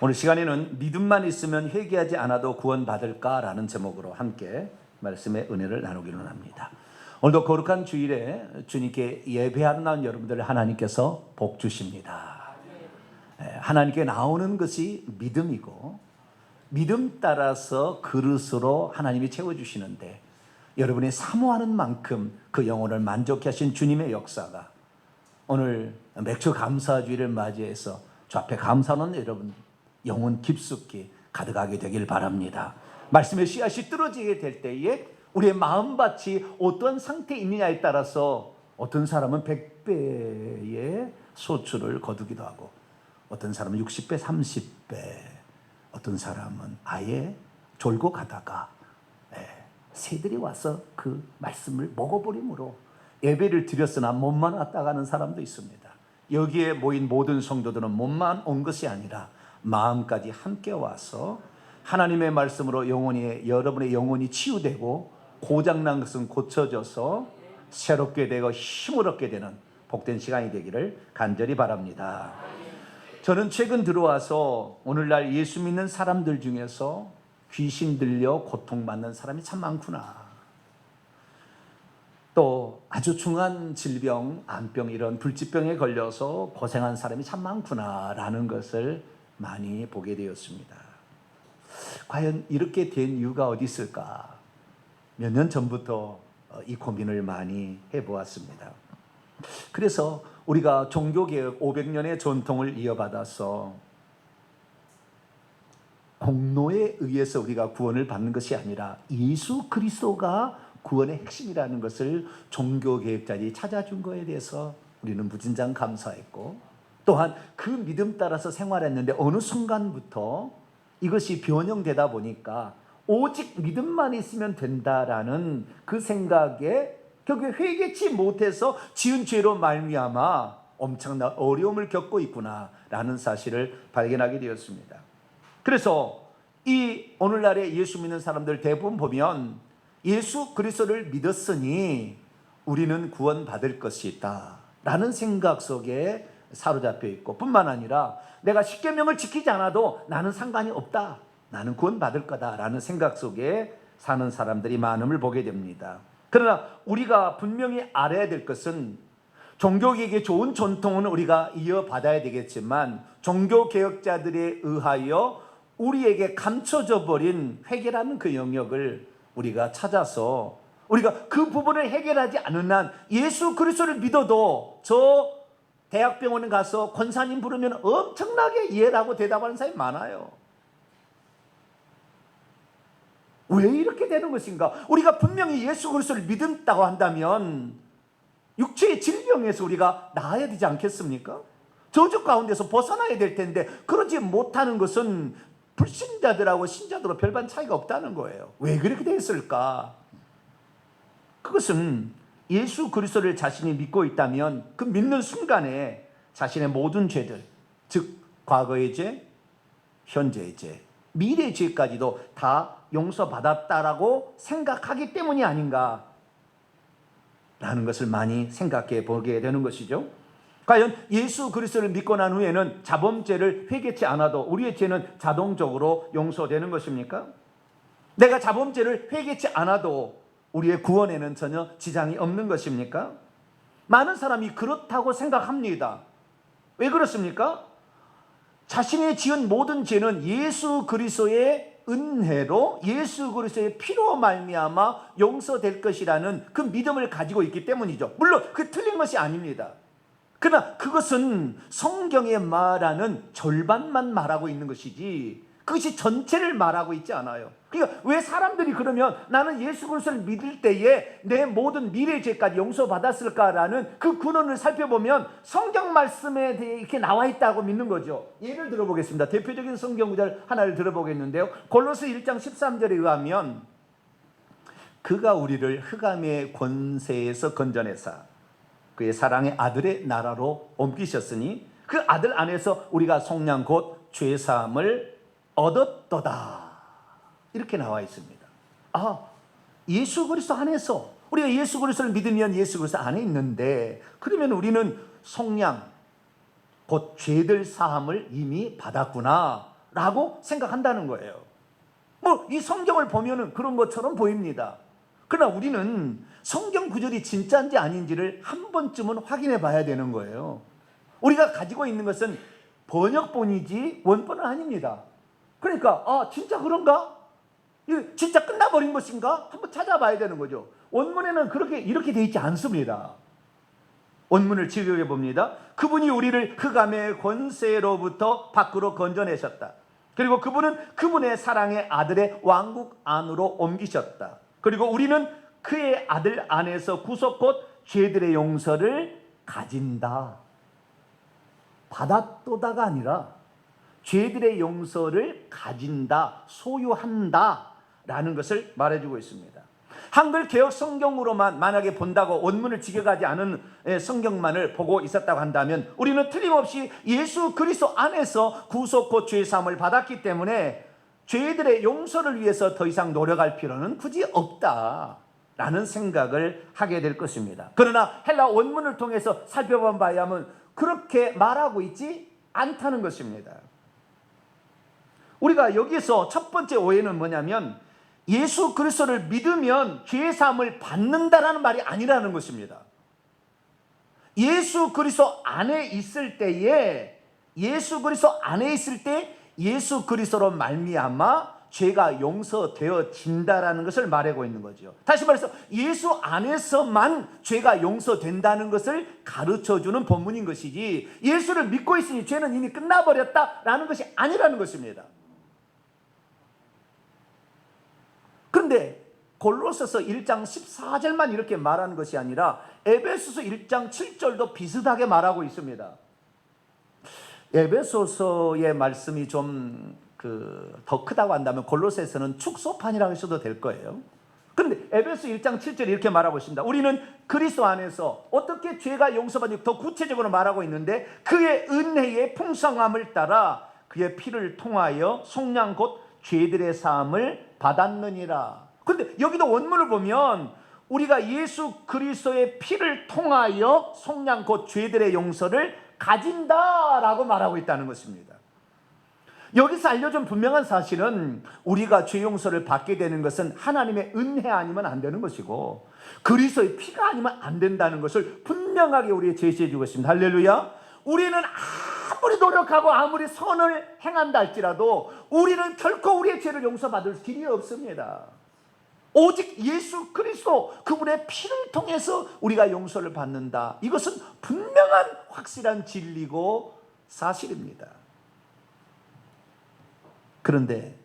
오늘 시간에는 믿음만 있으면 회개하지 않아도 구원받을까라는 제목으로 함께 말씀의 은혜를 나누기로 합니다. 오늘도 거룩한 주일에 주님께 예배하러 나온 여러분들을 하나님께서 복 주십니다. 하나님께 나오는 것이 믿음이고, 믿음 따라서 그릇으로 하나님이 채워주시는데, 여러분이 사모하는 만큼 그 영혼을 만족케 하신 주님의 역사가 오늘 맥주 감사주일을 맞이해서 주 앞에 감사하는 여러분 영혼 깊숙이 가득하게 되길 바랍니다. 말씀의 씨앗이 떨어지게 될 때에 우리의 마음밭이 어떤 상태에 있느냐에 따라서 어떤 사람은 100배의 소출을 거두기도 하고, 어떤 사람은 60배, 30배, 어떤 사람은 아예 졸고 가다가 새들이 와서 그 말씀을 먹어버림으로 예배를 드렸으나 몸만 왔다 가는 사람도 있습니다. 여기에 모인 모든 성도들은 몸만 온 것이 아니라 마음까지 함께 와서 하나님의 말씀으로 여러분의 영혼이 치유되고 고장난 것은 고쳐져서 새롭게 되고 힘을 얻게 되는 복된 시간이 되기를 간절히 바랍니다. 저는 최근 들어와서 오늘날 예수 믿는 사람들 중에서 귀신 들려 고통받는 사람이 참 많구나, 또 아주 중한 질병, 암병, 이런 불치병에 걸려서 고생한 사람이 참 많구나 라는 것을 많이 보게 되었습니다. 과연 이렇게 된 이유가 어디 있을까? 몇 년 전부터 이 고민을 많이 해보았습니다. 그래서 우리가 종교개혁 500년의 전통을 이어받아서 공로에 의해서 우리가 구원을 받는 것이 아니라 예수 그리스도가 구원의 핵심이라는 것을 종교개혁자들이 찾아준 것에 대해서 우리는 무진장 감사했고, 또한 그 믿음 따라서 생활했는데 어느 순간부터 이것이 변형되다 보니까 오직 믿음만 있으면 된다라는 그 생각에 결국에 회개치 못해서 지은 죄로 말미암아 엄청난 어려움을 겪고 있구나라는 사실을 발견하게 되었습니다. 그래서 이 오늘날의 예수 믿는 사람들 대부분 보면 예수 그리스도를 믿었으니 우리는 구원받을 것이다 라는 생각 속에 사로잡혀 있고, 뿐만 아니라 내가 십계명을 지키지 않아도 나는 상관이 없다, 나는 구원받을 거다 라는 생각 속에 사는 사람들이 많음을 보게 됩니다. 그러나 우리가 분명히 알아야 될 것은, 종교개혁의 좋은 전통은 우리가 이어받아야 되겠지만 종교개혁자들에 의하여 우리에게 감춰져 버린 회개라는 그 영역을 우리가 찾아서 우리가 그 부분을 해결하지 않는 한 예수 그리스도를 믿어도 저 대학병원에 가서 권사님 부르면 엄청나게 이해라고 대답하는 사람이 많아요. 왜 이렇게 되는 것인가? 우리가 분명히 예수 그리스도를 믿는다고 한다면 육체의 질병에서 우리가 나아야 되지 않겠습니까? 저주 가운데서 벗어나야 될 텐데 그러지 못하는 것은 불신자들하고 신자들하고 별반 차이가 없다는 거예요. 왜 그렇게 됐을까? 그것은 예수 그리스도를 자신이 믿고 있다면 그 믿는 순간에 자신의 모든 죄들, 즉 과거의 죄, 현재의 죄, 미래의 죄까지도 다 용서받았다라고 생각하기 때문이 아닌가 라는 것을 많이 생각해 보게 되는 것이죠. 과연 예수 그리스도를 믿고 난 후에는 자범죄를 회개치 않아도 우리의 죄는 자동적으로 용서되는 것입니까? 내가 자범죄를 회개치 않아도 우리의 구원에는 전혀 지장이 없는 것입니까? 많은 사람이 그렇다고 생각합니다. 왜 그렇습니까? 자신이 지은 모든 죄는 예수 그리스도의 은혜로, 예수 그리스도의 피로 말미암아 용서될 것이라는 그 믿음을 가지고 있기 때문이죠. 물론 그 틀린 것이 아닙니다. 그러나 그것은 성경에 말하는 절반만 말하고 있는 것이지 그것이 전체를 말하고 있지 않아요. 그러니까 왜 사람들이 그러면 나는 예수 그리스도를 믿을 때에 내 모든 미래의 죄까지 용서받았을까라는 그 근원을 살펴보면 성경 말씀에 대해 이렇게 나와 있다고 믿는 거죠. 예를 들어보겠습니다. 대표적인 성경 구절 하나를 들어보겠는데요. 골로새 1장 13절에 의하면 그가 우리를 흑암의 권세에서 건져내사 그의 사랑의 아들의 나라로 옮기셨으니 그 아들 안에서 우리가 속량 곧 죄사함을 얻었도다, 이렇게 나와 있습니다. 예수 그리스도 안에서 우리가 예수 그리스도를 믿으면 예수 그리스도 안에 있는데, 그러면 우리는 속량 곧 죄들 사함을 이미 받았구나 라고 생각한다는 거예요. 뭐 이 성경을 보면은 그런 것처럼 보입니다. 그러나 우리는 성경 구절이 진짜인지 아닌지를 한 번쯤은 확인해 봐야 되는 거예요. 우리가 가지고 있는 것은 번역본이지 원본은 아닙니다. 그러니까 진짜 그런가? 진짜 끝나버린 것인가? 한번 찾아봐야 되는 거죠. 원문에는 이렇게 돼 있지 않습니다. 원문을 직역해 봅니다. 그분이 우리를 흑암의 권세로부터 밖으로 건져내셨다. 그리고 그분은 그분의 사랑의 아들의 왕국 안으로 옮기셨다. 그리고 우리는 그의 아들 안에서 구속 곧 죄들의 용서를 가진다. 받았도다가 아니라 죄들의 용서를 가진다, 소유한다 라는 것을 말해주고 있습니다. 한글 개역 성경으로만 만약에 본다고 원문을 직역하지 않은 성경만을 보고 있었다고 한다면 우리는 틀림없이 예수 그리스도 안에서 구속 곧 죄 사함을 받았기 때문에 죄들의 용서를 위해서 더 이상 노력할 필요는 굳이 없다라는 생각을 하게 될 것입니다. 그러나 헬라 원문을 통해서 살펴본 바에 하면 그렇게 말하고 있지 않다는 것입니다. 우리가 여기서 첫 번째 오해는 뭐냐면 예수 그리스도를 믿으면 죄 사함을 받는다라는 말이 아니라는 것입니다. 예수 그리스도 안에 있을 때에 예수 그리스도로 말미암아 죄가 용서되어진다라는 것을 말하고 있는 거죠. 다시 말해서 예수 안에서만 죄가 용서된다는 것을 가르쳐주는 본문인 것이지 예수를 믿고 있으니 죄는 이미 끝나버렸다라는 것이 아니라는 것입니다. 그런데 골로새서 1장 14절만 이렇게 말하는 것이 아니라 에베소서 1장 7절도 비슷하게 말하고 있습니다. 에베소서의 말씀이 좀 더 크다고 한다면 골로새서는 축소판이라고 하셔도 될 거예요. 그런데 에베소 1장 7절에 이렇게 말하고 있습니다. 우리는 그리스도 안에서 어떻게 죄가 용서받는지 더 구체적으로 말하고 있는데 그의 은혜의 풍성함을 따라 그의 피를 통하여 속량 곧 죄들의 사함을 받았느니라. 그런데 여기도 원문을 보면 우리가 예수 그리스도의 피를 통하여 속량 곧 죄들의 용서를 가진다라고 말하고 있다는 것입니다. 여기서 알려준 분명한 사실은 우리가 죄 용서를 받게 되는 것은 하나님의 은혜 아니면 안 되는 것이고 그리스도의 피가 아니면 안 된다는 것을 분명하게 우리에게 제시해 주고 있습니다. 할렐루야. 우리는 아무리 노력하고 아무리 선을 행한다 할지라도 우리는 결코 우리의 죄를 용서받을 길이 없습니다. 오직 예수 그리스도 그분의 피를 통해서 우리가 용서를 받는다. 이것은 분명한 확실한 진리고 사실입니다. 그런데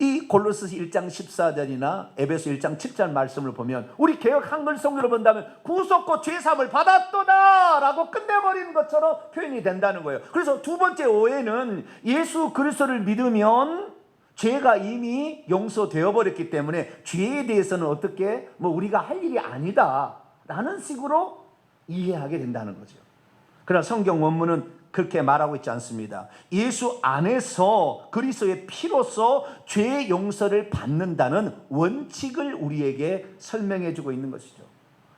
이 골로새서 1장 14절이나 에베소 1장 7절 말씀을 보면 우리 개역 한글 성경으로 본다면 구속 곧 죄 사함을 받았도다 라고 끝내버리는 것처럼 표현이 된다는 거예요. 그래서 두 번째 오해는 예수 그리스도를 믿으면 죄가 이미 용서되어 버렸기 때문에 죄에 대해서는 어떻게 우리가 할 일이 아니다 라는 식으로 이해하게 된다는 거죠. 그러나 성경 원문은 그렇게 말하고 있지 않습니다. 예수 안에서 그리스도의 피로서 죄 용서를 받는다는 원칙을 우리에게 설명해 주고 있는 것이죠.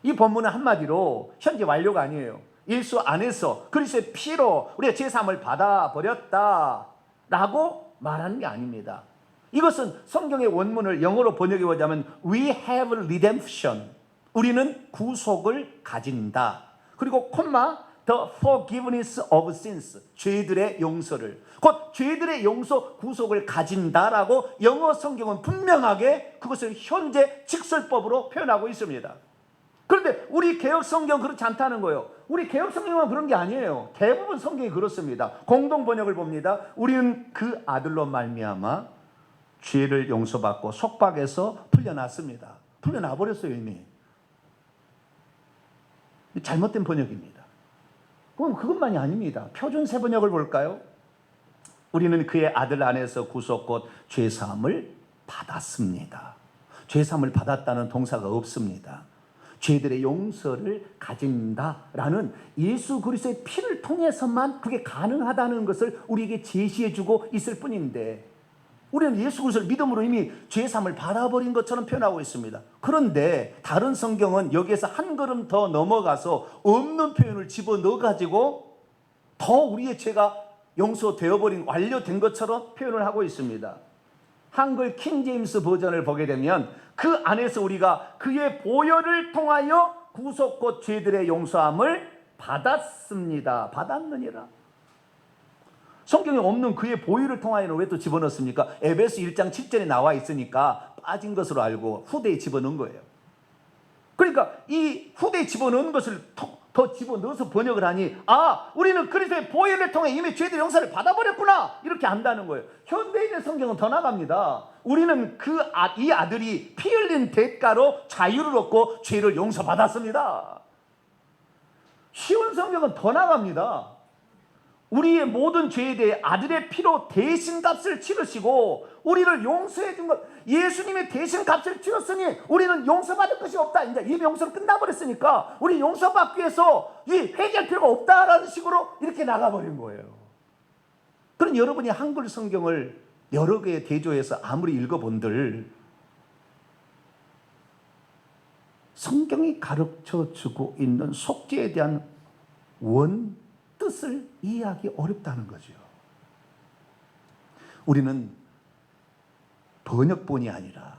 이 본문은 한마디로 현재 완료가 아니에요. 예수 안에서 그리스도의 피로 우리가 죄 사함을 받아버렸다라고 말하는 게 아닙니다. 이것은 성경의 원문을 영어로 번역해 보자면 We have redemption. 우리는 구속을 가진다. 그리고 콤마 The forgiveness of sins. 죄들의 용서를. 곧 죄들의 용서 구속을 가진다라고 영어 성경은 분명하게 그것을 현재 직설법으로 표현하고 있습니다. 그런데 우리 개역 성경 그렇지 않다는 거예요. 우리 개역 성경만 그런 게 아니에요. 대부분 성경이 그렇습니다. 공동 번역을 봅니다. 우리는 그 아들로 말미암아 죄를 용서받고 속박에서 풀려났습니다. 풀려나 버렸어요 이미. 잘못된 번역입니다. 그럼 그것만이 아닙니다. 표준 새 번역을 볼까요? 우리는 그의 아들 안에서 구속 곧 죄사함을 받았습니다. 죄사함을 받았다는 동사가 없습니다. 죄들의 용서를 가진다라는 예수 그리스도의 피를 통해서만 그게 가능하다는 것을 우리에게 제시해주고 있을 뿐인데 우리는 예수 그리스도를 믿음으로 이미 죄사함을 받아버린 것처럼 표현하고 있습니다. 그런데 다른 성경은 여기에서 한 걸음 더 넘어가서 없는 표현을 집어넣어가지고 더 우리의 죄가 용서되어버린 완료된 것처럼 표현을 하고 있습니다. 한글 킹제임스 버전을 보게 되면 그 안에서 우리가 그의 보혈을 통하여 구속고 죄들의 용서함을 받았습니다. 받았느니라. 성경에 없는 그의 보혈을 통하여는 왜 또 집어넣습니까? 에베소 1장 7절에 나와 있으니까 빠진 것으로 알고 후대에 집어넣은 거예요. 그러니까 이 후대에 집어넣은 것을 더 집어넣어서 번역을 하니 우리는 그리스도의 보혈을 통해 이미 죄들의 용서를 받아버렸구나 이렇게 안다는 거예요. 현대인의 성경은 더 나갑니다. 우리는 이 아들이 피 흘린 대가로 자유를 얻고 죄를 용서받았습니다. 쉬운 성경은 더 나갑니다. 우리의 모든 죄에 대해 아들의 피로 대신값을 치르시고 우리를 용서해 준 것, 예수님의 대신값을 치렀으니 우리는 용서받을 것이 없다. 이제 이 용서는 끝나버렸으니까 우리 용서받기 위해서 회개할 필요가 없다라는 식으로 이렇게 나가버린 거예요. 그럼 여러분이 한글 성경을 여러 개의 대조해서 아무리 읽어본들 성경이 가르쳐주고 있는 속죄에 대한 뜻을 이해하기 어렵다는 거죠. 우리는 번역본이 아니라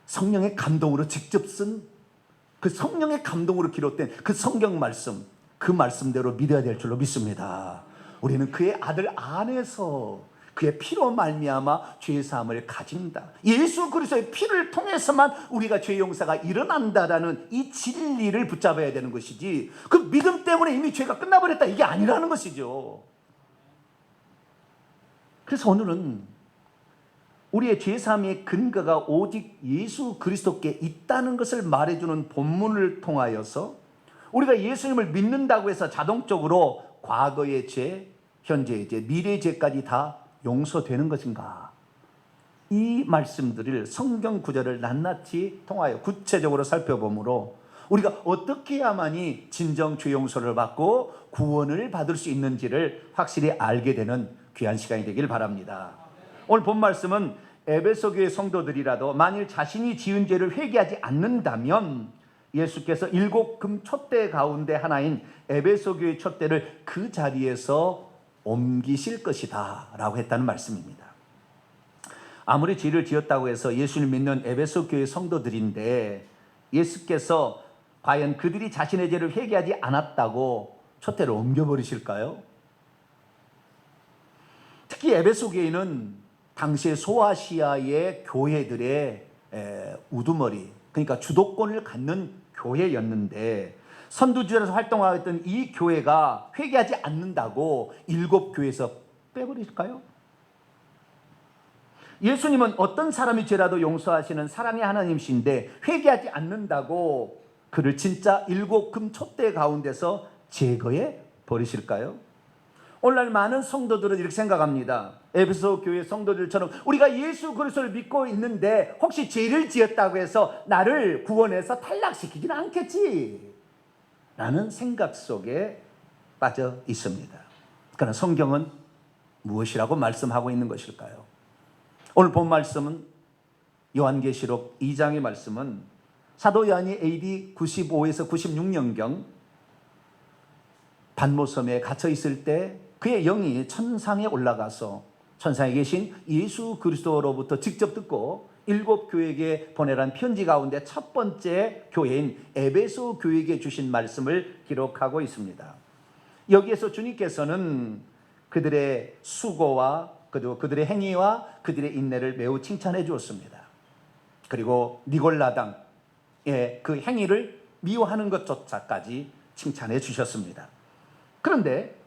성령의 감동으로 직접 쓴 그 성령의 감동으로 기록된 그 성경 말씀, 그 말씀대로 믿어야 될 줄로 믿습니다. 우리는 그의 아들 안에서 그의 피로 말미암아 죄 사함을 가진다. 예수 그리스도의 피를 통해서만 우리가 죄 용서가 일어난다라는 이 진리를 붙잡아야 되는 것이지 그 믿음 때문에 이미 죄가 끝나버렸다 이게 아니라는 것이죠. 그래서 오늘은 우리의 죄 사함의 근거가 오직 예수 그리스도께 있다는 것을 말해주는 본문을 통하여서 우리가 예수님을 믿는다고 해서 자동적으로 과거의 죄, 현재의 죄, 미래의 죄까지 다 용서되는 것인가? 이 말씀들을 성경 구절을 낱낱이 통하여 구체적으로 살펴보므로 우리가 어떻게 해야만이 진정 죄 용서를 받고 구원을 받을 수 있는지를 확실히 알게 되는 귀한 시간이 되길 바랍니다. 오늘 본 말씀은 에베소 교회 성도들이라도 만일 자신이 지은 죄를 회개하지 않는다면 예수께서 7 금 촛대 가운데 하나인 에베소 교회 촛대를 그 자리에서 옮기실 것이다 라고 했다는 말씀입니다. 아무리 죄를 지었다고 해서 예수를 믿는 에베소 교회 성도들인데 예수께서 과연 그들이 자신의 죄를 회개하지 않았다고 촛대를 옮겨버리실까요? 특히 에베소 교회는 당시의 소아시아의 교회들의 우두머리, 그러니까 주도권을 갖는 교회였는데 선두주자로서 활동하고 있던 이 교회가 회개하지 않는다고 7 교회에서 빼버릴까요? 예수님은 어떤 사람이 죄라도 용서하시는 사랑의 하나님이신데 회개하지 않는다고 그를 진짜 7 금 촛대 가운데서 제거해 버리실까요? 오늘날 많은 성도들은 이렇게 생각합니다. 에베소 교회 성도들처럼 우리가 예수 그리스도를 믿고 있는데 혹시 죄를 지었다고 해서 나를 구원해서 탈락시키지는 않겠지 라는 생각 속에 빠져 있습니다. 그러나 성경은 무엇이라고 말씀하고 있는 것일까요? 오늘 본 말씀은 요한계시록 2장의 말씀은 사도 요한이 AD 95에서 96년경 반모섬에 갇혀 있을 때 그의 영이 천상에 올라가서 천상에 계신 예수 그리스도로부터 직접 듣고 7 교회에게 보내란 편지 가운데 첫 번째 교회인 에베소 교회에게 주신 말씀을 기록하고 있습니다. 여기에서 주님께서는 그들의 수고와 그리고 그들의 행위와 그들의 인내를 매우 칭찬해 주었습니다. 그리고 니골라당의 그 행위를 미워하는 것조차까지 칭찬해 주셨습니다. 그런데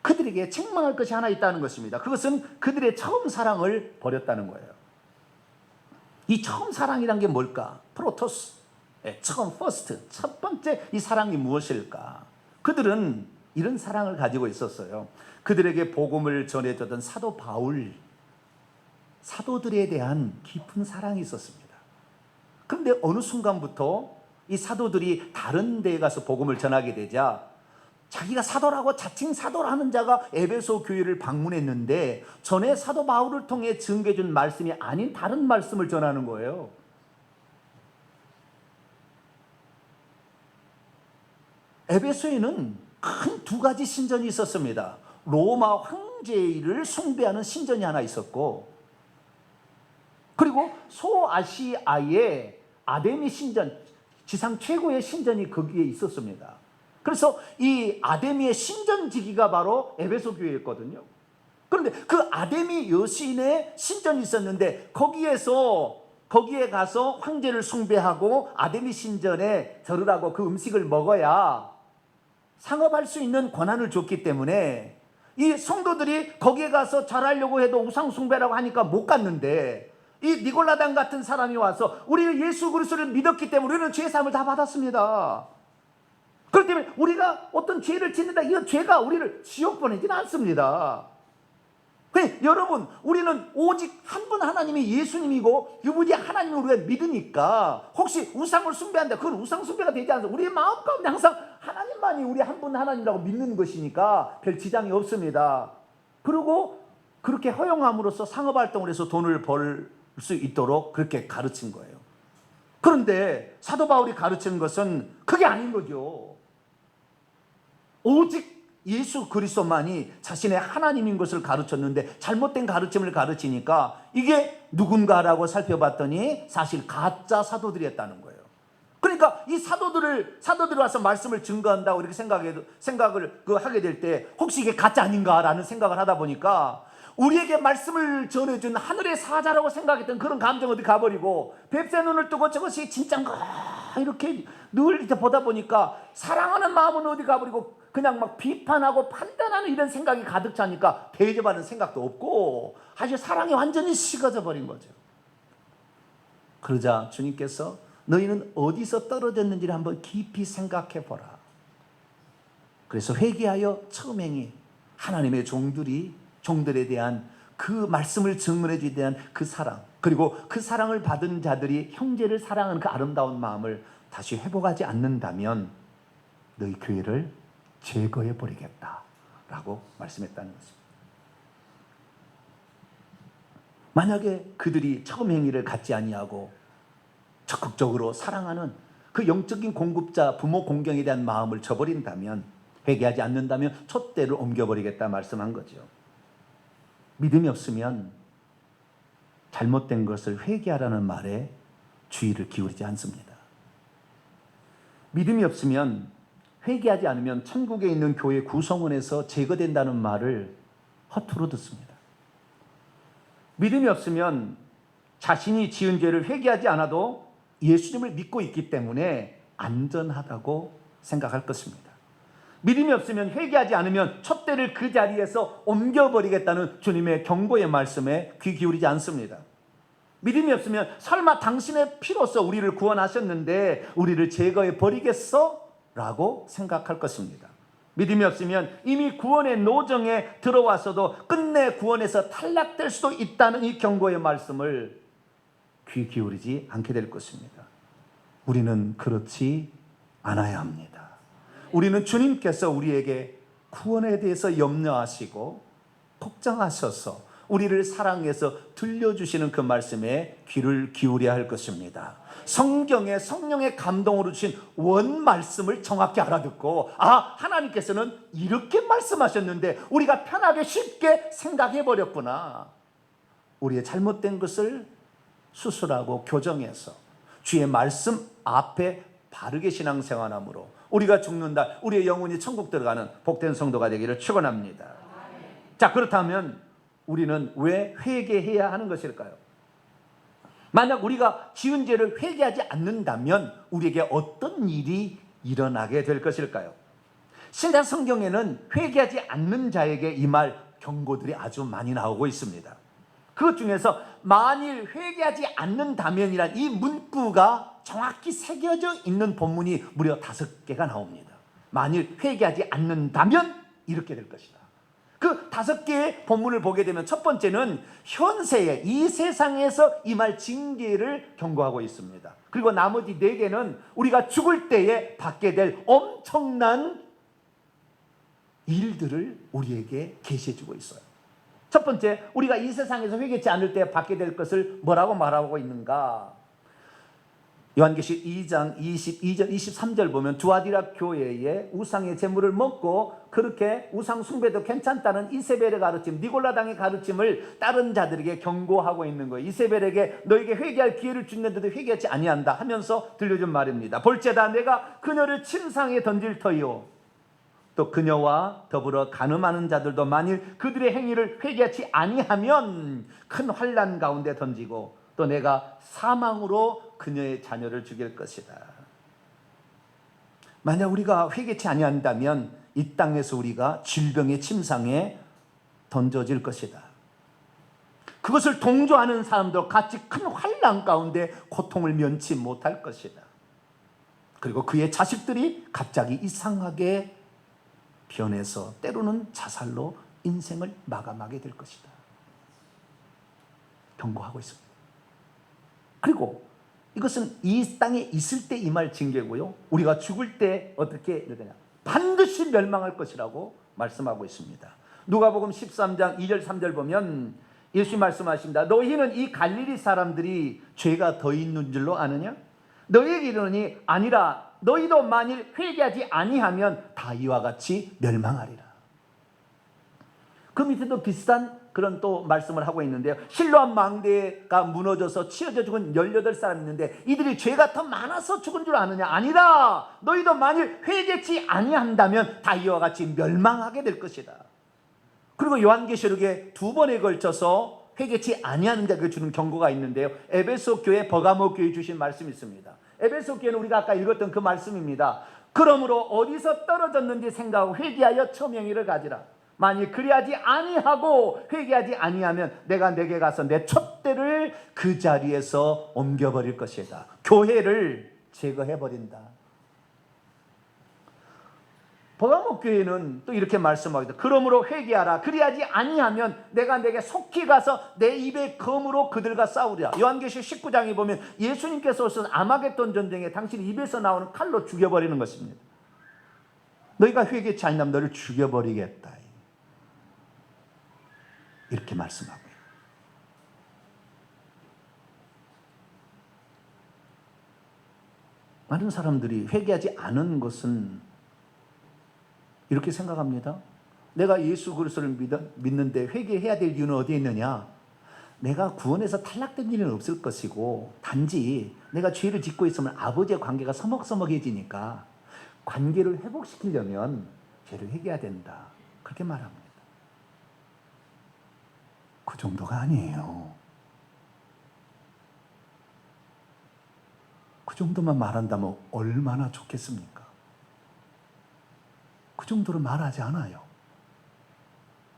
그들에게 책망할 것이 하나 있다는 것입니다. 그것은 그들의 처음 사랑을 버렸다는 거예요. 이 처음 사랑이란 게 뭘까? 프로토스, 처음, 퍼스트, 첫 번째 이 사랑이 무엇일까? 그들은 이런 사랑을 가지고 있었어요. 그들에게 복음을 전해주던 사도 바울, 사도들에 대한 깊은 사랑이 있었습니다. 그런데 어느 순간부터 이 사도들이 다른 데에 가서 복음을 전하게 되자 자기가 사도라고 자칭 사도라는 자가 에베소 교회를 방문했는데 전에 사도 바울을 통해 증거해 준 말씀이 아닌 다른 말씀을 전하는 거예요. 에베소에는 큰 2가지 신전이 있었습니다. 로마 황제를 숭배하는 신전이 하나 있었고, 그리고 소아시아의 아데미 신전, 지상 최고의 신전이 거기에 있었습니다. 그래서 이 아데미의 신전지기가 바로 에베소 교회였거든요. 그런데 그 아데미 여신의 신전이 있었는데 거기에 가서 황제를 숭배하고 아데미 신전에 절을 하고 그 음식을 먹어야 상업할 수 있는 권한을 줬기 때문에 이 성도들이 거기에 가서 절하려고 해도 우상 숭배라고 하니까 못 갔는데, 이 니골라당 같은 사람이 와서 우리는 예수 그리스도를 믿었기 때문에 우리는 죄 사함을 다 받았습니다. 그렇기 때문에 우리가 어떤 죄를 짓는다, 이 죄가 우리를 지옥 보내지는 않습니다. 여러분, 우리는 오직 한 분 하나님이 예수님이고 유부지 하나님을 우리가 믿으니까 혹시 우상을 숭배한다, 그건 우상 숭배가 되지 않습니다. 우리의 마음 가운데 항상 하나님만이 우리 한 분 하나님이라고 믿는 것이니까 별 지장이 없습니다. 그리고 그렇게 허용함으로써 상업활동을 해서 돈을 벌 수 있도록 그렇게 가르친 거예요. 그런데 사도 바울이 가르치는 것은 그게 아닌 거죠. 오직 예수 그리스도만이 자신의 하나님인 것을 가르쳤는데 잘못된 가르침을 가르치니까 이게 누군가라고 살펴봤더니 사실 가짜 사도들이었다는 거예요. 그러니까 이 사도들이 와서 말씀을 증거한다고 이렇게 생각을 하게 될 때 혹시 이게 가짜 아닌가라는 생각을 하다 보니까 우리에게 말씀을 전해준 하늘의 사자라고 생각했던 그런 감정 어디 가버리고, 뱁새 눈을 뜨고 저것이 진짠가 이렇게 늘 보다 보니까 사랑하는 마음은 어디 가버리고 그냥 막 비판하고 판단하는 이런 생각이 가득 차니까 대접하는 생각도 없고 사실 사랑이 완전히 식어져 버린 거죠. 그러자 주님께서 너희는 어디서 떨어졌는지를 한번 깊이 생각해 보라. 그래서 회개하여 처음 행히 하나님의 종들에 대한 그 말씀을 증언해 주에 대한 그 사랑, 그리고 그 사랑을 받은 자들이 형제를 사랑하는 그 아름다운 마음을 다시 회복하지 않는다면 너희 교회를 제거해 버리겠다라고 말씀했다는 것입니다. 만약에 그들이 처음 행위를 갖지 아니하고 적극적으로 사랑하는 그 영적인 공급자 부모 공경에 대한 마음을 저버린다면, 회개하지 않는다면 촛대를 옮겨버리겠다 말씀한 거죠. 믿음이 없으면 잘못된 것을 회개하라는 말에 주의를 기울이지 않습니다. 믿음이 없으면 회개하지 않으면 천국에 있는 교회 구성원에서 제거된다는 말을 허투루 듣습니다. 믿음이 없으면 자신이 지은 죄를 회개하지 않아도 예수님을 믿고 있기 때문에 안전하다고 생각할 것입니다. 믿음이 없으면 회개하지 않으면 촛대를 그 자리에서 옮겨버리겠다는 주님의 경고의 말씀에 귀 기울이지 않습니다. 믿음이 없으면 설마 당신의 피로써 우리를 구원하셨는데 우리를 제거해 버리겠어? 라고 생각할 것입니다. 믿음이 없으면 이미 구원의 노정에 들어와서도 끝내 구원에서 탈락될 수도 있다는 이 경고의 말씀을 귀 기울이지 않게 될 것입니다. 우리는 그렇지 않아야 합니다. 우리는 주님께서 우리에게 구원에 대해서 염려하시고 걱정하셔서 우리를 사랑해서 들려주시는 그 말씀에 귀를 기울여야 할 것입니다. 성경에 성령의 감동으로 주신 원 말씀을 정확히 알아듣고, 하나님께서는 이렇게 말씀하셨는데 우리가 편하게 쉽게 생각해 버렸구나. 우리의 잘못된 것을 수술하고 교정해서 주의 말씀 앞에 바르게 신앙생활함으로 우리가 죽는다, 우리의 영혼이 천국 들어가는 복된 성도가 되기를 축원합니다. 자, 그렇다면 우리는 왜 회개해야 하는 것일까요? 만약 우리가 지은 죄를 회개하지 않는다면 우리에게 어떤 일이 일어나게 될 것일까요? 신약 성경에는 회개하지 않는 자에게 이 말 경고들이 아주 많이 나오고 있습니다. 그것 중에서 만일 회개하지 않는다면이란 이 문구가 정확히 새겨져 있는 본문이 무려 5개가 나옵니다. 만일 회개하지 않는다면 이렇게 될 것이다. 그 5개의 본문을 보게 되면 첫 번째는 현세에 이 세상에서 임할 징계를 경고하고 있습니다. 그리고 나머지 4개는 우리가 죽을 때에 받게 될 엄청난 일들을 우리에게 계시해 주고 있어요. 첫 번째, 우리가 이 세상에서 회개치 않을 때 받게 될 것을 뭐라고 말하고 있는가? 요한계시 2장 22절 23절 보면 두아디라 교회에 우상의 제물을 먹고 그렇게 우상 숭배도 괜찮다는 이세벨의 가르침, 니골라당의 가르침을 다른 자들에게 경고하고 있는 거예요. 이세벨에게 너에게 회개할 기회를 주는데도 회개하지 아니한다 하면서 들려준 말입니다. 볼지어다 내가 그녀를 침상에 던질 터이요 또 그녀와 더불어 간음하는 자들도 만일 그들의 행위를 회개하지 아니하면 큰 환난 가운데 던지고 또 내가 사망으로 그녀의 자녀를 죽일 것이다. 만약 우리가 회개치 아니한다면 이 땅에서 우리가 질병의 침상에 던져질 것이다. 그것을 동조하는 사람도 같이 큰 환난 가운데 고통을 면치 못할 것이다. 그리고 그의 자식들이 갑자기 이상하게 변해서 때로는 자살로 인생을 마감하게 될 것이다. 경고하고 있습니다. 그리고 이것은 이 땅에 있을 때 임할 징계고요. 우리가 죽을 때 어떻게 되냐? 반드시 멸망할 것이라고 말씀하고 있습니다. 누가복음 13장 2절 3절 보면 예수님 말씀하십니다. 너희는 이 갈릴리 사람들이 죄가 더 있는 줄로 아느냐? 너희에게 이르노니 아니라 너희도 만일 회개하지 아니하면 다 이와 같이 멸망하리라. 그 밑에도 비슷한 그런 또 말씀을 하고 있는데요. 실로암 망대가 무너져서 치어져 죽은 18사람 있는데 이들이 죄가 더 많아서 죽은 줄 아느냐? 아니라 너희도 만일 회개치 아니한다면 다 이와 같이 멸망하게 될 것이다. 그리고 요한계시록에 2번에 걸쳐서 회개치 아니하는 자에게 주는 경고가 있는데요. 에베소 교회, 버가모 교회 주신 말씀이 있습니다. 에베소 교회는 우리가 아까 읽었던 그 말씀입니다. 그러므로 어디서 떨어졌는지 생각하고 회개하여 처명의를 가지라. 만일 그리하지 아니하고 회개하지 아니하면 내가 내게 가서 내 촛대를 그 자리에서 옮겨버릴 것이다. 교회를 제거해버린다. 버가모 교회는 또 이렇게 말씀하기도 그러므로 회개하라. 그리하지 아니하면 내가 내게 속히 가서 내 입의 검으로 그들과 싸우리라. 요한계시 19장에 보면 예수님께서 오셔서 아마겟돈 전쟁에 당신 입에서 나오는 칼로 죽여버리는 것입니다. 너희가 회개치 아니하면 너를 죽여버리겠다. 이렇게 말씀하고요. 많은 사람들이 회개하지 않은 것은 이렇게 생각합니다. 내가 예수 그리스도를 믿는데 회개해야 될 이유는 어디에 있느냐? 내가 구원에서 탈락된 일은 없을 것이고 단지 내가 죄를 짓고 있으면 아버지의 관계가 서먹서먹해지니까 관계를 회복시키려면 죄를 회개해야 된다. 그렇게 말합니다. 그 정도가 아니에요. 그 정도만 말한다면 얼마나 좋겠습니까? 그 정도로 말하지 않아요.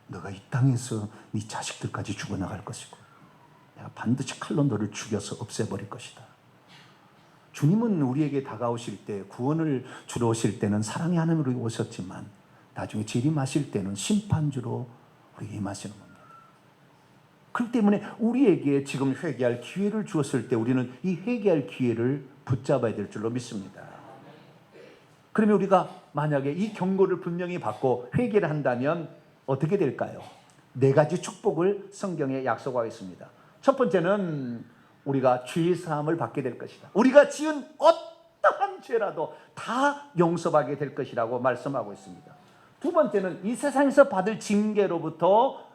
너가 이 땅에서 네 자식들까지 죽어나갈 것이고 내가 반드시 칼로 너를 죽여서 없애버릴 것이다. 주님은 우리에게 다가오실 때 구원을 주러 오실 때는 사랑의 하나님으로 오셨지만 나중에 재림하실 때는 심판주로 우리에게 임하시는 겁니다. 그렇기 때문에 우리에게 지금 회개할 기회를 주었을 때 우리는 이 회개할 기회를 붙잡아야 될 줄로 믿습니다. 그러면 우리가 만약에 이 경고를 분명히 받고 회개를 한다면 어떻게 될까요? 4가지 축복을 성경에 약속하고 있습니다. 첫 번째는 우리가 죄 사함을 받게 될 것이다. 우리가 지은 어떠한 죄라도 다 용서받게 될 것이라고 말씀하고 있습니다. 두 번째는 이 세상에서 받을 징계로부터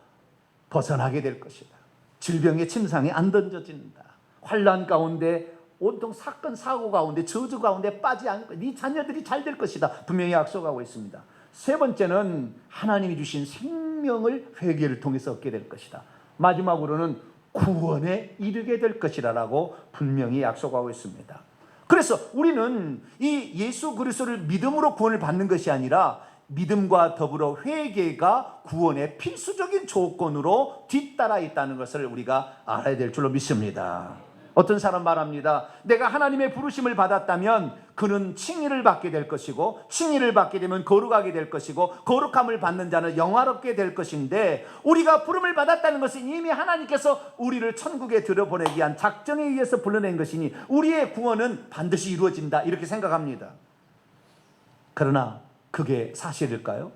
벗어나게 될 것이다. 질병의 침상에 안 던져진다. 환난 가운데 온통 사건 사고 가운데 저주 가운데 빠지 않고 네 자녀들이 잘 될 것이다. 분명히 약속하고 있습니다. 세 번째는 하나님이 주신 생명을 회개를 통해서 얻게 될 것이다. 마지막으로는 구원에 이르게 될 것이라고 분명히 약속하고 있습니다. 그래서 우리는 이 예수 그리스도를 믿음으로 구원을 받는 것이 아니라 믿음과 더불어 회개가 구원의 필수적인 조건으로 뒤따라 있다는 것을 우리가 알아야 될 줄로 믿습니다. 어떤 사람 말합니다. 내가 하나님의 부르심을 받았다면 그는 칭의를 받게 될 것이고 칭의를 받게 되면 거룩하게 될 것이고 거룩함을 받는 자는 영화롭게 될 것인데 우리가 부름을 받았다는 것은 이미 하나님께서 우리를 천국에 들여보내기 위한 작정에 의해서 불러낸 것이니 우리의 구원은 반드시 이루어진다 이렇게 생각합니다. 그러나 그게 사실일까요?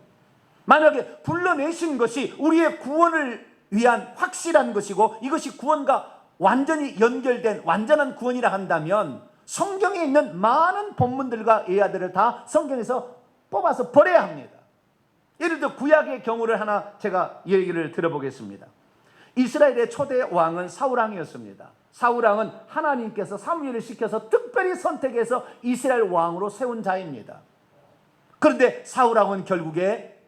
만약에 불러내신 것이 우리의 구원을 위한 확실한 것이고 이것이 구원과 완전히 연결된 완전한 구원이라 한다면 성경에 있는 많은 본문들과 예화들을 다 성경에서 뽑아서 버려야 합니다. 예를 들어 구약의 경우를 하나 제가 얘기를 들어보겠습니다. 이스라엘의 초대 왕은 사울왕이었습니다. 사울왕은 하나님께서 사무엘을 시켜서 특별히 선택해서 이스라엘 왕으로 세운 자입니다. 그런데 사울왕은 결국에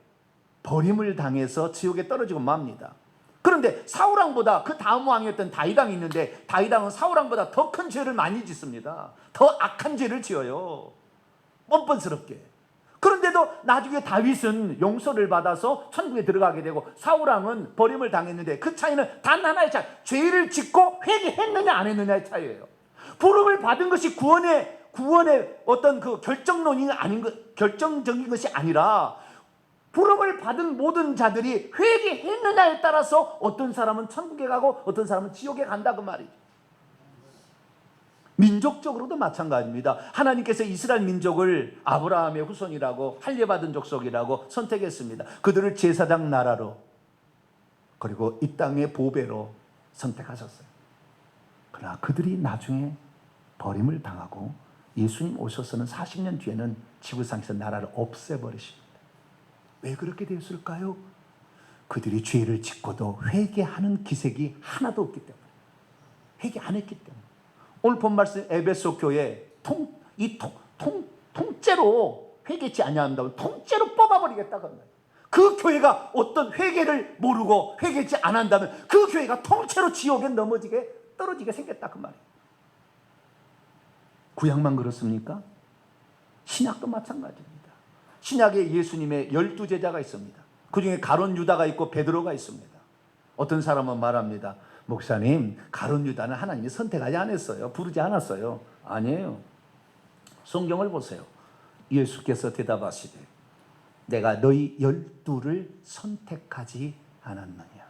버림을 당해서 지옥에 떨어지고 맙니다. 그런데 사울왕보다 그 다음 왕이었던 다윗왕이 있는데 다윗왕은 사울왕보다 더 큰 죄를 많이 짓습니다. 더 악한 죄를 지어요. 뻔뻔스럽게. 그런데도 나중에 다윗은 용서를 받아서 천국에 들어가게 되고 사울왕은 버림을 당했는데 그 차이는 단 하나의 차이. 죄를 짓고 회개했느냐 안 했느냐의 차이예요. 부름을 받은 것이 구원의 어떤 그 결정적인 것이 아니라 부름을 받은 모든 자들이 회개했느냐에 따라서 어떤 사람은 천국에 가고 어떤 사람은 지옥에 간다 그 말이죠. 민족적으로도 마찬가지입니다. 하나님께서 이스라엘 민족을 아브라함의 후손이라고 할례받은 족속이라고 선택했습니다. 그들을 제사장 나라로 그리고 이 땅의 보배로 선택하셨어요. 그러나 그들이 나중에 버림을 당하고 예수님 오셔서는 40년 뒤에는 지구상에서 나라를 없애버리십니다. 왜 그렇게 되었을까요? 그들이 죄를 짓고도 회개하는 기색이 하나도 없기 때문에, 회개 안 했기 때문에. 오늘 본 말씀 에베소 교회 통째로 회개치 아니한다고 통째로 뽑아버리겠다 그 말이에요. 그 교회가 어떤 회개를 모르고 회개치 안 한다면 그 교회가 통째로 지옥에 떨어지게 생겼다 그 말이에요. 구약만 그렇습니까? 신약도 마찬가지입니다. 신약에 예수님의 12제자가 있습니다. 그 중에 가룟 유다가 있고 베드로가 있습니다. 어떤 사람은 말합니다. 목사님, 가룟 유다는 하나님이 선택하지 않았어요. 부르지 않았어요. 아니에요. 성경을 보세요. 예수께서 대답하시되 내가 너희 12를 선택하지 않았느냐.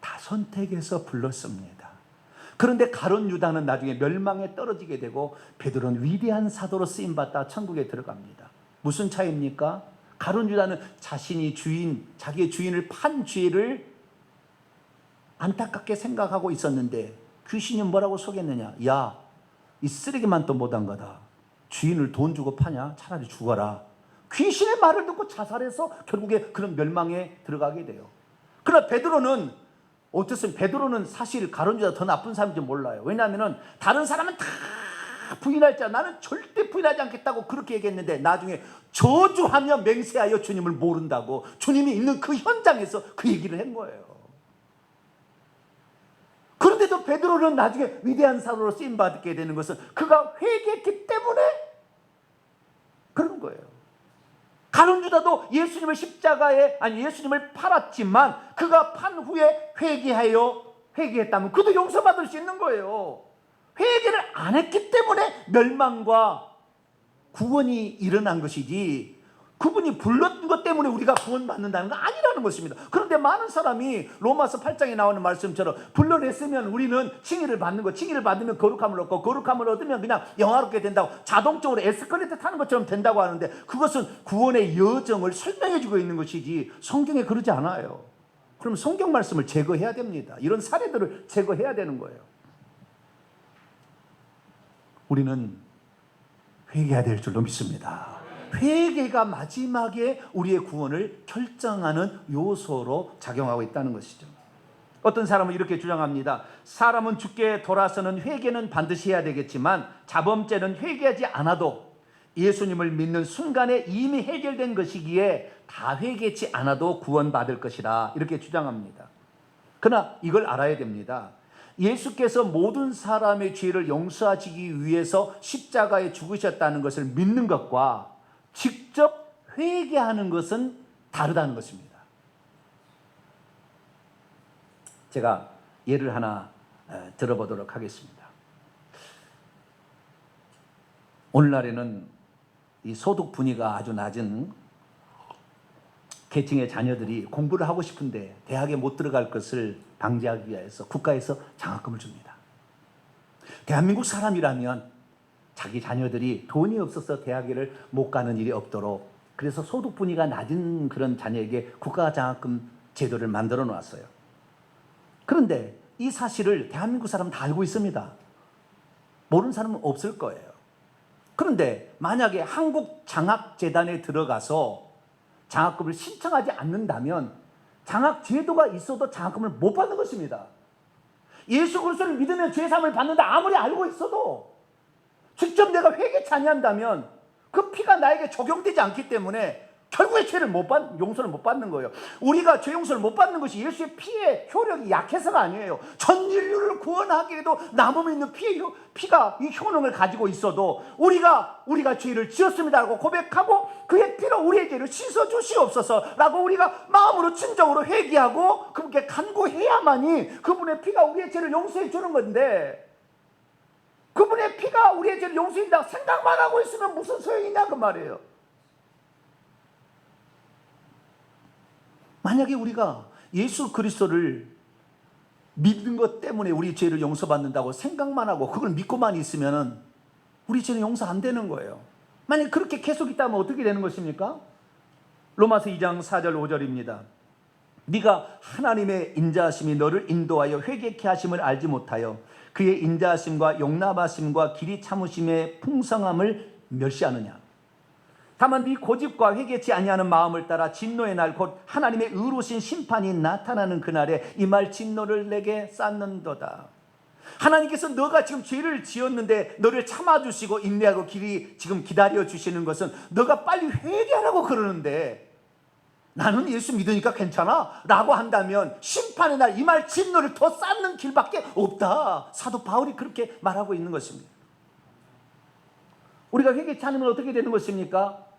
다 선택해서 불렀습니다. 그런데 가룟 유다는 나중에 멸망에 떨어지게 되고 베드로는 위대한 사도로 쓰임받다 천국에 들어갑니다. 무슨 차이입니까? 가룟 유다는 자기의 주인을 판 죄를 안타깝게 생각하고 있었는데 귀신이 뭐라고 속였느냐? 야, 이 쓰레기만 또 못한 거다. 주인을 돈 주고 파냐? 차라리 죽어라. 귀신의 말을 듣고 자살해서 결국에 그런 멸망에 들어가게 돼요. 그러나 베드로는 어떻습니까? 베드로는 사실 가룟 유다보다 더 나쁜 사람인지 몰라요. 왜냐하면 다른 사람은 다 부인할자 나는 절대 부인하지 않겠다고 그렇게 얘기했는데 나중에 저주하며 맹세하여 주님을 모른다고 주님이 있는 그 현장에서 그 얘기를 한 거예요. 그런데도 베드로는 나중에 위대한 사도로 쓰임받게 되는 것은 그가 회개했기 때문에 그런 거예요. 가룟 유다도 예수님을 팔았지만 그가 판 후에 회개했다면 그도 용서받을 수 있는 거예요. 회개를 안 했기 때문에 멸망과 구원이 일어난 것이지 그분이 불렀던 것 때문에 우리가 구원받는다는 건 아니라는 것입니다. 그런데 많은 사람이 로마서 8장에 나오는 말씀처럼 불러냈으면 우리는 칭의를 받는 거, 칭의를 받으면 거룩함을 얻고 거룩함을 얻으면 그냥 영화롭게 된다고 자동적으로 에스컬레이터 타는 것처럼 된다고 하는데 그것은 구원의 여정을 설명해 주고 있는 것이지 성경에 그러지 않아요. 그럼 성경 말씀을 제거해야 됩니다. 이런 사례들을 제거해야 되는 거예요. 우리는 회개해야 될 줄로 믿습니다. 회개가 마지막에 우리의 구원을 결정하는 요소로 작용하고 있다는 것이죠. 어떤 사람은 이렇게 주장합니다. 사람은 죽게 돌아서는 회개는 반드시 해야 되겠지만 자범죄는 회개하지 않아도 예수님을 믿는 순간에 이미 해결된 것이기에 다 회개치 않아도 구원받을 것이라 이렇게 주장합니다. 그러나 이걸 알아야 됩니다. 예수께서 모든 사람의 죄를 용서하시기 위해서 십자가에 죽으셨다는 것을 믿는 것과 직접 회개하는 것은 다르다는 것입니다. 제가 예를 하나 들어보도록 하겠습니다. 오늘날에는 이 소득 분위가 아주 낮은 계층의 자녀들이 공부를 하고 싶은데 대학에 못 들어갈 것을 방지하기 위해서 국가에서 장학금을 줍니다. 대한민국 사람이라면 자기 자녀들이 돈이 없어서 대학을 못 가는 일이 없도록 그래서 소득 분위가 낮은 그런 자녀에게 국가 장학금 제도를 만들어 놓았어요. 그런데 이 사실을 대한민국 사람은 다 알고 있습니다. 모르는 사람은 없을 거예요. 그런데 만약에 한국장학재단에 들어가서 장학금을 신청하지 않는다면 장학제도가 있어도 장학금을 못 받는 것입니다. 예수 그리스도를 믿으면 죄사함을 받는다 아무리 알고 있어도 직접 내가 회개치 아니한다면 그 피가 나에게 적용되지 않기 때문에 결국에 용서를 못 받는 거예요. 우리가 죄 용서를 못 받는 것이 예수의 피의 효력이 약해서가 아니에요. 전 인류를 구원하기에도 남음에 있는 피가 이 효능을 가지고 있어도 우리가 죄를 지었습니다라고 고백하고 그의 피로 우리의 죄를 씻어 주시옵소서라고 우리가 마음으로 진정으로 회개하고 그분께 간구해야만이 그분의 피가 우리의 죄를 용서해 주는 건데, 그분의 피가 우리의 죄를 용서해 준다고 생각만 하고 있으면 무슨 소용이 있냐 그 말이에요. 만약에 우리가 예수 그리스도를 믿는 것 때문에 우리 죄를 용서받는다고 생각만 하고 그걸 믿고만 있으면 우리 죄는 용서 안 되는 거예요. 만약에 그렇게 계속 있다면 어떻게 되는 것입니까? 로마서 2장 4절 5절입니다. 네가 하나님의 인자하심이 너를 인도하여 회개케 하심을 알지 못하여 그의 인자하심과 용납하심과 길이 참으심의 풍성함을 멸시하느냐. 다만 네 고집과 회개치 아니하는 마음을 따라 진노의 날 곧 하나님의 의로우신 심판이 나타나는 그날에 이 말 진노를 내게 쌓는도다. 하나님께서 너가 지금 죄를 지었는데 너를 참아주시고 인내하고 길이 지금 기다려주시는 것은 너가 빨리 회개하라고 그러는데, 나는 예수 믿으니까 괜찮아 라고 한다면 심판의 날 이 말 진노를 더 쌓는 길밖에 없다. 사도 바울이 그렇게 말하고 있는 것입니다. 우리가 회개치 않으면 어떻게 되는 것입니까?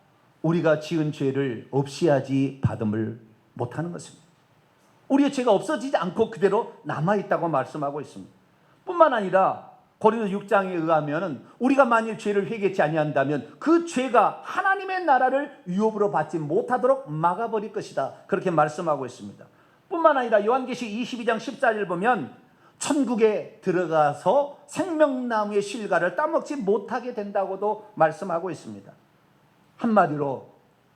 우리가 지은 죄를 없이 하지 받음을 못하는 것입니다. 우리의 죄가 없어지지 않고 그대로 남아있다고 말씀하고 있습니다. 뿐만 아니라 고린도 6장에 의하면 우리가 만일 죄를 회개치 아니한다면 그 죄가 하나님의 나라를 유업으로 받지 못하도록 막아버릴 것이다, 그렇게 말씀하고 있습니다. 뿐만 아니라 요한계시 22장 14절 보면 천국에 들어가서 생명나무의 실과를 따먹지 못하게 된다고도 말씀하고 있습니다. 한마디로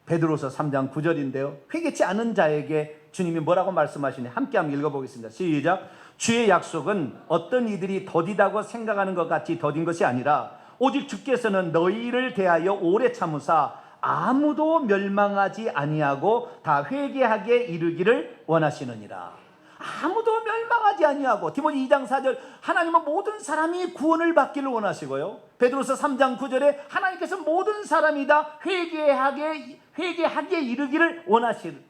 베드로서 3장 9절인데요. 회개치 않은 자에게 주님이 뭐라고 말씀하시냐, 함께 한번 읽어보겠습니다. 시작. 주의 약속은 어떤 이들이 더디다고 생각하는 것 같이 더딘 것이 아니라 오직 주께서는 너희를 대하여 오래 참으사 아무도 멸망하지 아니하고 다 회개하게 이르기를 원하시느니라. 아무도 멸망하지 아니하고, 디모데 2장 4절 하나님은 모든 사람이 구원을 받기를 원하시고요, 베드로서 3장 9절에 하나님께서 모든 사람이 다 회개하게 이르기를 원하시는,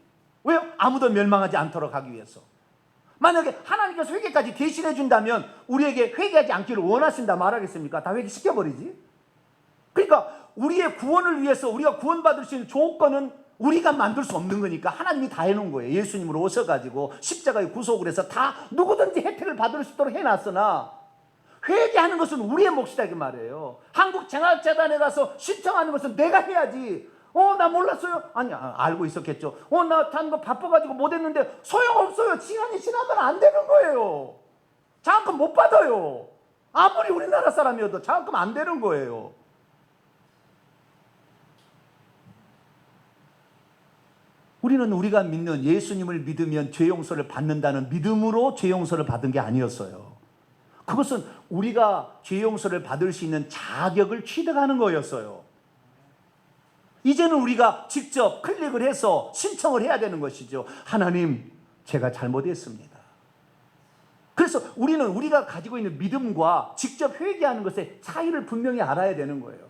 왜요? 아무도 멸망하지 않도록 하기 위해서. 만약에 하나님께서 회개까지 대신해 준다면 우리에게 회개하지 않기를 원하신다 말하겠습니까? 다 회개시켜버리지. 그러니까 우리의 구원을 위해서 우리가 구원받을 수 있는 조건은 우리가 만들 수 없는 거니까 하나님이 다 해놓은 거예요. 예수님으로 오셔가지고 십자가의 구속을 해서 다 누구든지 혜택을 받을 수 있도록 해놨으나 회개하는 것은 우리의 몫이다 그 말이에요. 한국장학재단에 가서 신청하는 것은 내가 해야지. 나 몰랐어요. 아니, 알고 있었겠죠. 나 다른 거 바빠가지고 못했는데 소용없어요. 시간이 지나면 안 되는 거예요. 장학금 못 받아요. 아무리 우리나라 사람이어도 장학금 안 되는 거예요. 우리는 우리가 믿는 예수님을 믿으면 죄 용서를 받는다는 믿음으로 죄 용서를 받은 게 아니었어요. 그것은 우리가 죄 용서를 받을 수 있는 자격을 취득하는 거였어요. 이제는 우리가 직접 클릭을 해서 신청을 해야 되는 것이죠. 하나님, 제가 잘못했습니다. 그래서 우리는 우리가 가지고 있는 믿음과 직접 회개하는 것의 차이를 분명히 알아야 되는 거예요.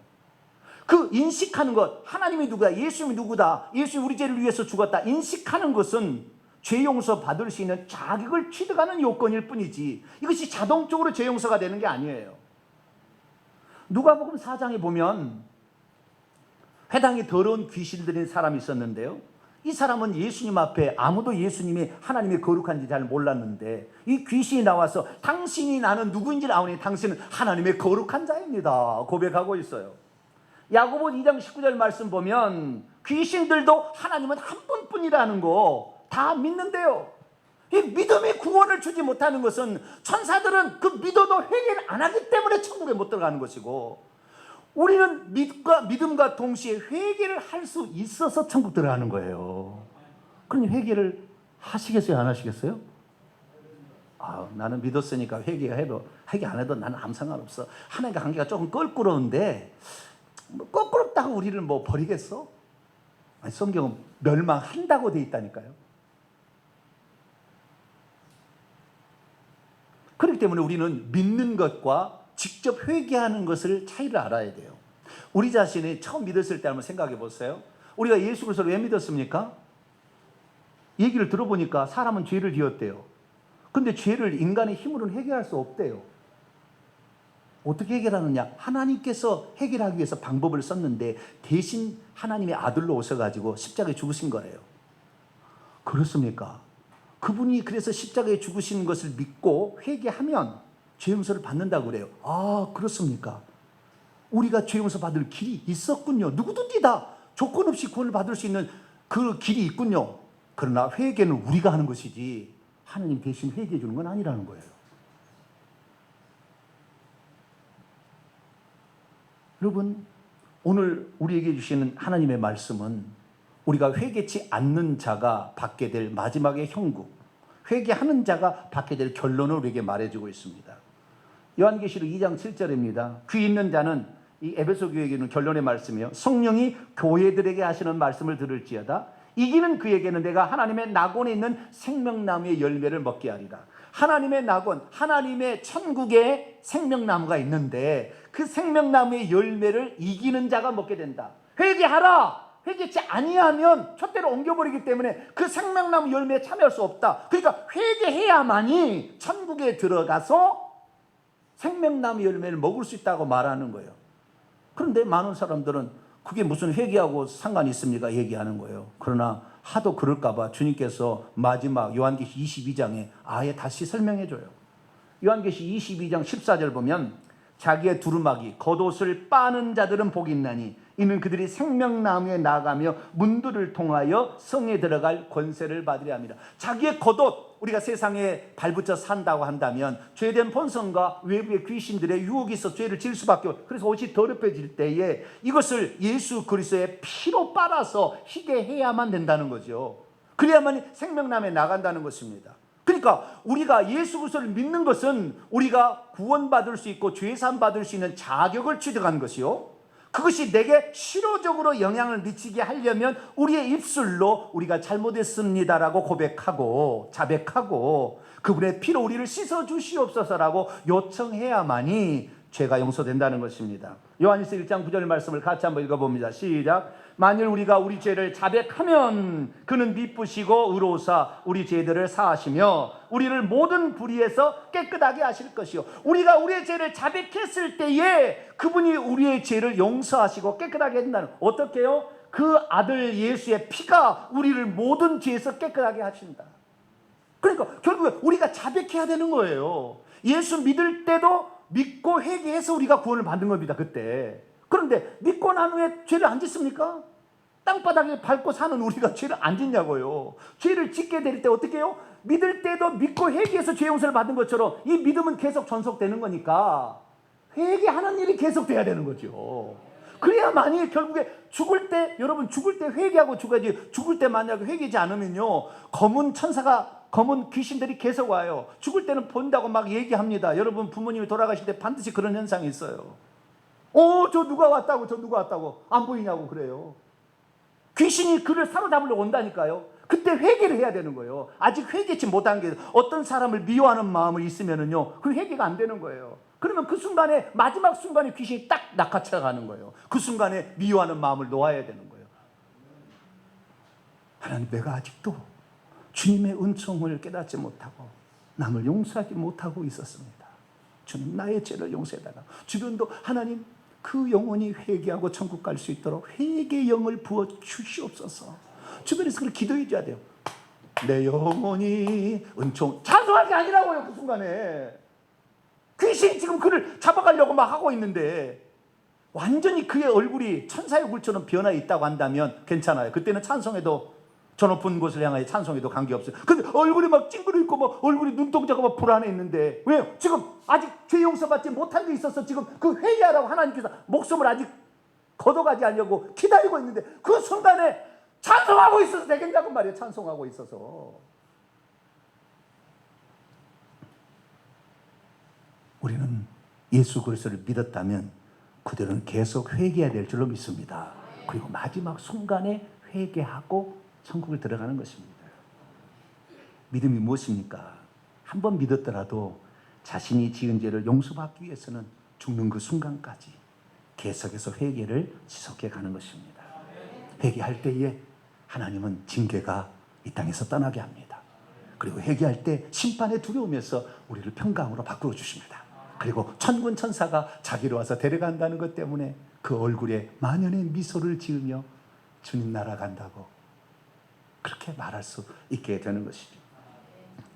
그 인식하는 것, 하나님이 누구다, 예수님이 누구다, 예수님이 우리 죄를 위해서 죽었다, 인식하는 것은 죄 용서 받을 수 있는 자격을 취득하는 요건일 뿐이지 이것이 자동적으로 죄 용서가 되는 게 아니에요. 누가복음 4장에 보면 회당에 더러운 귀신 들린 사람이 있었는데요, 이 사람은 예수님 앞에 아무도 예수님이 하나님의 거룩한지 잘 몰랐는데 이 귀신이 나와서 당신이 나는 누구인지 아오니 당신은 하나님의 거룩한 자입니다 고백하고 있어요. 야고보 2장 19절 말씀 보면 귀신들도 하나님은 한 분뿐이라는 거 다 믿는데요. 이 믿음이 구원을 주지 못하는 것은 천사들은 그 믿어도 회개를 안 하기 때문에 천국에 못 들어가는 것이고, 우리는 믿음과 동시에 회개를 할 수 있어서 천국 들어가는 거예요. 그러니 회개를 하시겠어요, 안 하시겠어요? 나는 믿었으니까 회개 안 해도 나는 아무 상관없어. 하나님과 관계가 조금 껄끄러운데 뭐 껄끄럽다고 우리를 뭐 버리겠어? 아니, 성경은 멸망한다고 돼 있다니까요. 그렇기 때문에 우리는 믿는 것과 직접 회개하는 것을 차이를 알아야 돼요. 우리 자신이 처음 믿었을 때 한번 생각해 보세요. 우리가 예수 그리스도를 왜 믿었습니까? 얘기를 들어보니까 사람은 죄를 지었대요. 근데 죄를 인간의 힘으로는 해결할 수 없대요. 어떻게 해결하느냐? 하나님께서 해결하기 위해서 방법을 썼는데 대신 하나님의 아들로 오셔가지고 십자가에 죽으신 거예요. 그렇습니까? 그분이 그래서 십자가에 죽으신 것을 믿고 회개하면 죄 용서를 받는다고 그래요. 그렇습니까? 우리가 죄 용서 받을 길이 있었군요. 누구든지 다 조건 없이 구원을 받을 수 있는 그 길이 있군요. 그러나 회개는 우리가 하는 것이지 하나님 대신 회개해 주는 건 아니라는 거예요. 여러분, 오늘 우리에게 주시는 하나님의 말씀은 우리가 회개치 않는 자가 받게 될 마지막의 형국, 회개하는 자가 받게 될 결론을 우리에게 말해주고 있습니다. 요한계시록 2장 7절입니다. 귀 있는 자는, 이 에베소 교회에게는 결론의 말씀이에요. 성령이 교회들에게 하시는 말씀을 들을지어다. 이기는 그에게는 내가 하나님의 낙원에 있는 생명나무의 열매를 먹게 하리라. 하나님의 낙원, 하나님의 천국에 생명나무가 있는데 그 생명나무의 열매를 이기는 자가 먹게 된다. 회개하라. 회개치 아니하면 촛대로 옮겨버리기 때문에 그 생명나무 열매에 참여할 수 없다. 그러니까 회개해야만이 천국에 들어가서 생명나무 열매를 먹을 수 있다고 말하는 거예요. 그런데 많은 사람들은 그게 무슨 회개하고 상관이 있습니까? 얘기하는 거예요. 그러나 하도 그럴까봐 주님께서 마지막 요한계시 22장에 아예 다시 설명해줘요. 요한계시 22장 14절 보면 자기의 두루마기 겉옷을 빠는 자들은 복이 있나니 이는 그들이 생명나무에 나가며 문들을 통하여 성에 들어갈 권세를 받으려 합니다. 자기의 겉옷, 우리가 세상에 발붙여 산다고 한다면 죄된 본성과 외부의 귀신들의 유혹이 있어 죄를 지을 수밖에 없어요. 그래서 옷이 더럽혀질 때에 이것을 예수 그리스도의 피로 빨아서 희게 해야만 된다는 거죠. 그래야만 생명나무에 나간다는 것입니다. 그러니까 우리가 예수 그리스도를 믿는 것은 우리가 구원받을 수 있고 죄사함 받을 수 있는 자격을 취득한 것이요, 그것이 내게 실효적으로 영향을 미치게 하려면 우리의 입술로 우리가 잘못했습니다라고 고백하고 자백하고 그분의 피로 우리를 씻어 주시옵소서라고 요청해야만이 죄가 용서된다는 것입니다. 요한일서 1장 9절 말씀을 같이 한번 읽어봅니다. 시작. 만일 우리가 우리 죄를 자백하면 그는 미쁘시고 의로우사 우리 죄들을 사하시며 우리를 모든 불의에서 깨끗하게 하실 것이요. 우리가 우리의 죄를 자백했을 때에 그분이 우리의 죄를 용서하시고 깨끗하게 한다는. 어떻게 해요? 그 아들 예수의 피가 우리를 모든 죄에서 깨끗하게 하신다. 그러니까 결국에 우리가 자백해야 되는 거예요. 예수 믿을 때도 믿고 회개해서 우리가 구원을 받는 겁니다. 그때. 그런데 믿고 난 후에 죄를 안 짓습니까? 땅바닥에 밟고 사는 우리가 죄를 안 짓냐고요. 죄를 짓게 될 때 어떻게 해요? 믿을 때도 믿고 회개해서 죄 용서를 받은 것처럼 이 믿음은 계속 전속되는 거니까 회개하는 일이 계속돼야 되는 거죠. 그래야만이 결국에 죽을 때, 여러분 죽을 때 회개하고 죽어야지. 죽을 때 만약에 회개하지 않으면요 검은 귀신들이 계속 와요. 죽을 때는 본다고 막 얘기합니다. 여러분 부모님이 돌아가실 때 반드시 그런 현상이 있어요. 저 누가 왔다고, 저 누가 왔다고 안 보이냐고 그래요. 귀신이 그를 사로잡으려고 온다니까요. 그때 회개를 해야 되는 거예요. 아직 회개치 못한 게, 어떤 사람을 미워하는 마음이 있으면은요 그 회개가 안 되는 거예요. 그러면 그 순간에, 마지막 순간에 귀신이 딱 낚아채가는 거예요. 그 순간에 미워하는 마음을 놓아야 되는 거예요. 하나님, 내가 아직도 주님의 은총을 깨닫지 못하고 남을 용서하지 못하고 있었습니다. 주님, 나의 죄를 용서해달라. 주변도 하나님, 그 영혼이 회개하고 천국 갈 수 있도록 회개의 영을 부어 주시옵소서. 주변에서 그걸 기도해 줘야 돼요. 내 영혼이 은총, 찬송할 게 아니라고요. 그 순간에 귀신이 지금 그를 잡아가려고 막 하고 있는데 완전히 그의 얼굴이 천사의 얼굴처럼 변화해 있다고 한다면 괜찮아요. 그때는 찬송해도, 저 높은 곳을 향하여 찬송해도 관계없어요. 근데 얼굴이 막 찡그려 있고 막 얼굴이 눈동자가 막 불안해 있는데, 왜요? 지금 아직 죄 용서받지 못한 게 있어서 지금 그 회개하라고 하나님께서 목숨을 아직 걷어가지 않으려고 기다리고 있는데 그 순간에 찬송하고 있어서 되겠냐고 말이에요. 찬송하고 있어서. 우리는 예수 그리스도를 믿었다면 그들은 계속 회개해야 될 줄로 믿습니다. 그리고 마지막 순간에 회개하고 천국을 들어가는 것입니다. 믿음이 무엇입니까? 한 번 믿었더라도 자신이 지은 죄를 용서받기 위해서는 죽는 그 순간까지 계속해서 회개를 지속해 가는 것입니다. 회개할 때에 하나님은 징계가 이 땅에서 떠나게 합니다. 그리고 회개할 때 심판의 두려움에서 우리를 평강으로 바꾸어 주십니다. 그리고 천군 천사가 자기로 와서 데려간다는 것 때문에 그 얼굴에 만연의 미소를 지으며 주님 날아간다고 그렇게 말할 수 있게 되는 것이죠.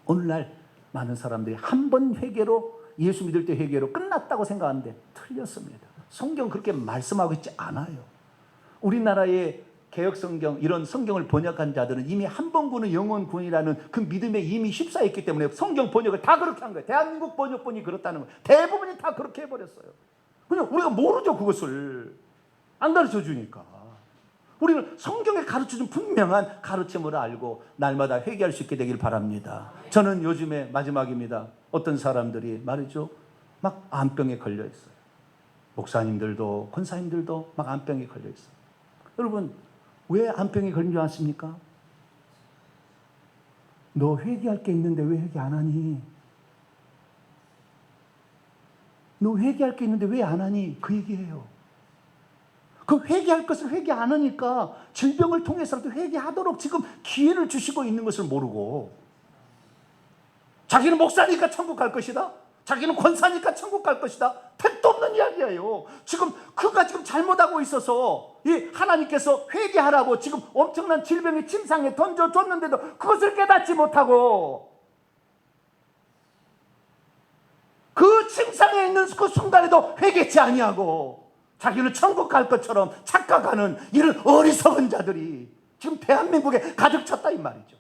오늘날 많은 사람들이 한 번 회개로, 예수 믿을 때 회개로 끝났다고 생각하는데 틀렸습니다. 성경 그렇게 말씀하고 있지 않아요. 우리나라의 개혁성경, 이런 성경을 번역한 자들은 이미 한 번 구는 영원 구원이라는 그 믿음에 이미 휩싸였기 때문에 성경 번역을 다 그렇게 한 거예요. 대한민국 번역본이 그렇다는 거예요. 대부분이 다 그렇게 해버렸어요. 그냥 우리가 모르죠. 그것을 안 가르쳐 주니까. 우리는 성경에 가르쳐준 분명한 가르침을 알고 날마다 회개할 수 있게 되길 바랍니다. 저는 요즘에 마지막입니다. 어떤 사람들이 말이죠, 막 암병에 걸려 있어요. 목사님들도 권사님들도 막 암병에 걸려 있어요. 여러분, 왜 암병에 걸린 줄 아십니까? 너 회개할 게 있는데 왜 회개 안 하니? 너 회개할 게 있는데 왜 안 하니? 그 얘기예요. 그 회개할 것을 회개 안 하니까 질병을 통해서라도 회개하도록 지금 기회를 주시고 있는 것을 모르고, 자기는 목사니까 천국 갈 것이다, 자기는 권사니까 천국 갈 것이다. 택도 없는 이야기예요. 지금 그가 지금 잘못하고 있어서 이 하나님께서 회개하라고 지금 엄청난 질병의 침상에 던져줬는데도 그것을 깨닫지 못하고, 그 침상에 있는 그 순간에도 회개치 아니하고 자기는 천국 갈 것처럼 착각하는 이런 어리석은 자들이 지금 대한민국에 가득 찼다 이 말이죠.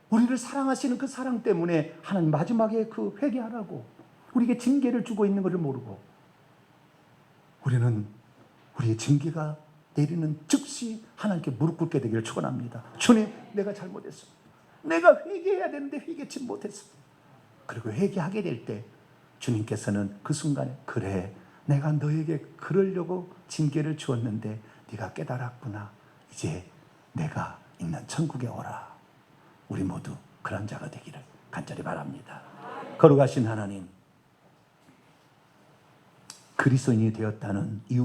우리를 사랑하시는 그 사랑 때문에 하나님 마지막에 그 회개하라고 우리에게 징계를 주고 있는 것을 모르고, 우리는 우리의 징계가 내리는 즉시 하나님께 무릎 꿇게 되기를 축원합니다. 주님, 내가 잘못했습니다. 내가 회개해야 되는데 회개치 못했습니다. 그리고 회개하게 될 때 주님께서는 그 순간에, 그래, 내가 너에게 그러려고 징계를 주었는데 네가 깨달았구나. 이제 내가 있는 천국에 오라. 우리 모두 그런 자가 되기를 간절히 바랍니다. 거룩하신 하나님, 그리스도인이 되었다는 이유